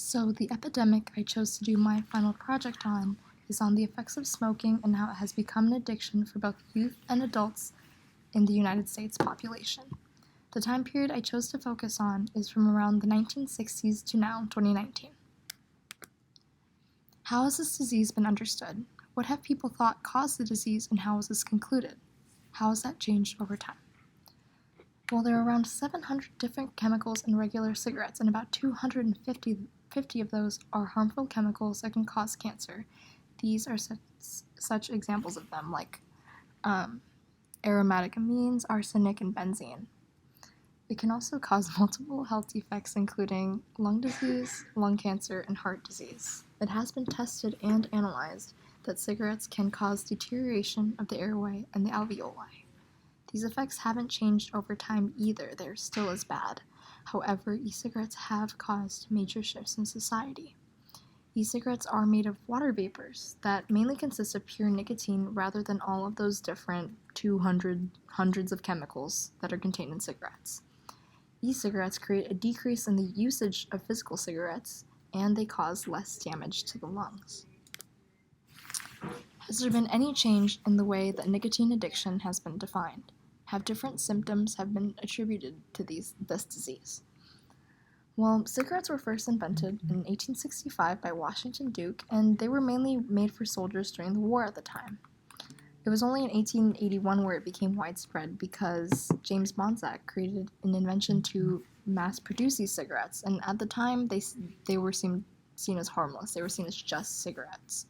So the epidemic I chose to do my final project on is on the effects of smoking and how it has become an addiction for both youth and adults in the United States population. The time period I chose to focus on is from around the 1960s to now, 2019. How has this disease been understood? What have people thought caused the disease, and how was this concluded? How has that changed over time? Well, there are around 700 different chemicals in regular cigarettes, and about 250 of those are harmful chemicals that can cause cancer. These are such examples of them, like aromatic amines, arsenic, and benzene. It can also cause multiple health defects, including lung disease, lung cancer, and heart disease. It has been tested and analyzed that cigarettes can cause deterioration of the airway and the alveoli. These effects haven't changed over time either, they're still as bad. However, e-cigarettes have caused major shifts in society. E-cigarettes are made of water vapors that mainly consist of pure nicotine rather than all of those different hundreds of chemicals that are contained in cigarettes. E-cigarettes create a decrease in the usage of physical cigarettes, and they cause less damage to the lungs. Has there been any change in the way that nicotine addiction has been defined? Have different symptoms have been attributed to this disease? Well, cigarettes were first invented in 1865 by Washington Duke, and they were mainly made for soldiers during the war at the time. It was only in 1881 where it became widespread because James Bonsack created an invention to mass-produce these cigarettes, and at the time they were seen as harmless. They were seen as just cigarettes.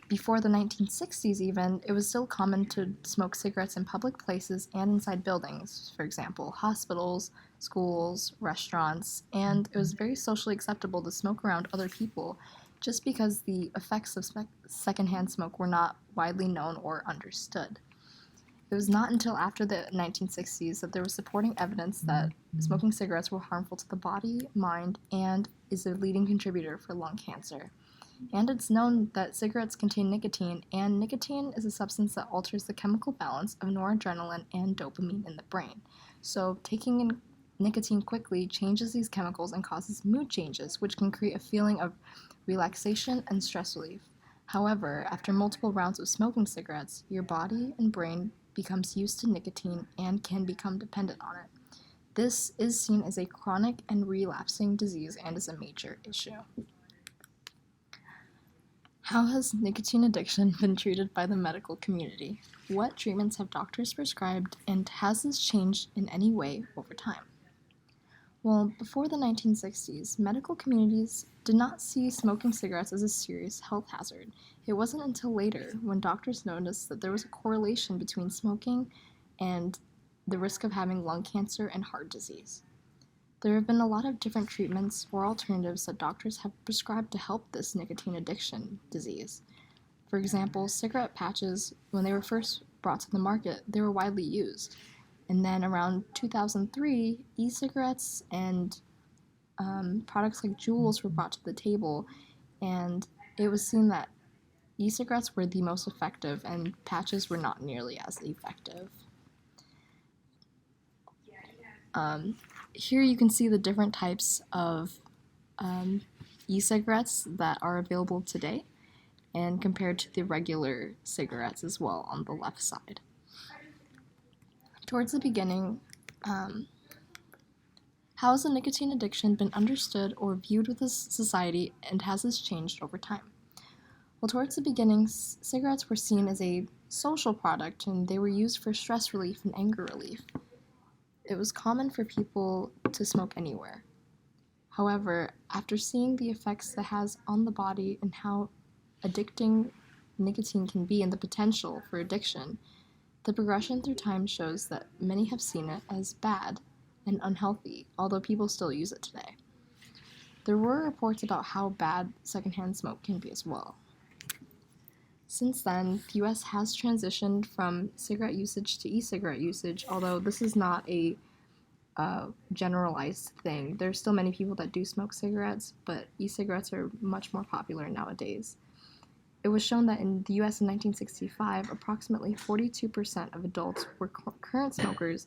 Before the 1960s even, it was still common to smoke cigarettes in public places and inside buildings, for example, hospitals, schools, restaurants, and it was very socially acceptable to smoke around other people just because the effects of secondhand smoke were not widely known or understood. It was not until after the 1960s that there was supporting evidence that smoking cigarettes were harmful to the body, mind, and is a leading contributor for lung cancer. And it's known that cigarettes contain nicotine, and nicotine is a substance that alters the chemical balance of noradrenaline and dopamine in the brain. So taking in nicotine quickly changes these chemicals and causes mood changes, which can create a feeling of relaxation and stress relief. However, after multiple rounds of smoking cigarettes, your body and brain becomes used to nicotine and can become dependent on it. This is seen as a chronic and relapsing disease and is a major issue. How has nicotine addiction been treated by the medical community? What treatments have doctors prescribed, and has this changed in any way over time? Well, before the 1960s, medical communities did not see smoking cigarettes as a serious health hazard. It wasn't until later when doctors noticed that there was a correlation between smoking and the risk of having lung cancer and heart disease. There have been a lot of different treatments or alternatives that doctors have prescribed to help this nicotine addiction disease. For example, cigarette patches, when they were first brought to the market, they were widely used. And then around 2003, e-cigarettes and products like Juuls were brought to the table, and it was seen that e-cigarettes were the most effective and patches were not nearly as effective. Here you can see the different types of e-cigarettes that are available today and compared to the regular cigarettes as well on the left side. Towards the beginning, how has the nicotine addiction been understood or viewed with this society, and has this changed over time? Well, towards the beginning, cigarettes were seen as a social product, and they were used for stress relief and anger relief. It was common for people to smoke anywhere. However, after seeing the effects that has on the body and how addicting nicotine can be and the potential for addiction, the progression through time shows that many have seen it as bad and unhealthy, although people still use it today. There were reports about how bad secondhand smoke can be as well. Since then, the US has transitioned from cigarette usage to e-cigarette usage, although this is not a generalized thing. There's still many people that do smoke cigarettes, but e-cigarettes are much more popular nowadays. It was shown that in the US in 1965, approximately 42% of adults were current smokers,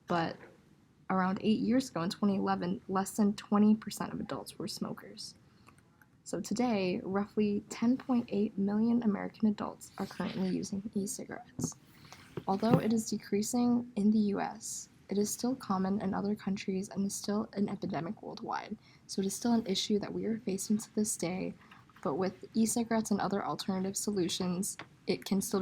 but around 8 years ago in 2011, less than 20% of adults were smokers. So today, roughly 10.8 million American adults are currently using e-cigarettes. Although it is decreasing in the US, it is still common in other countries and is still an epidemic worldwide. So it is still an issue that we are facing to this day, but with e-cigarettes and other alternative solutions, it can still be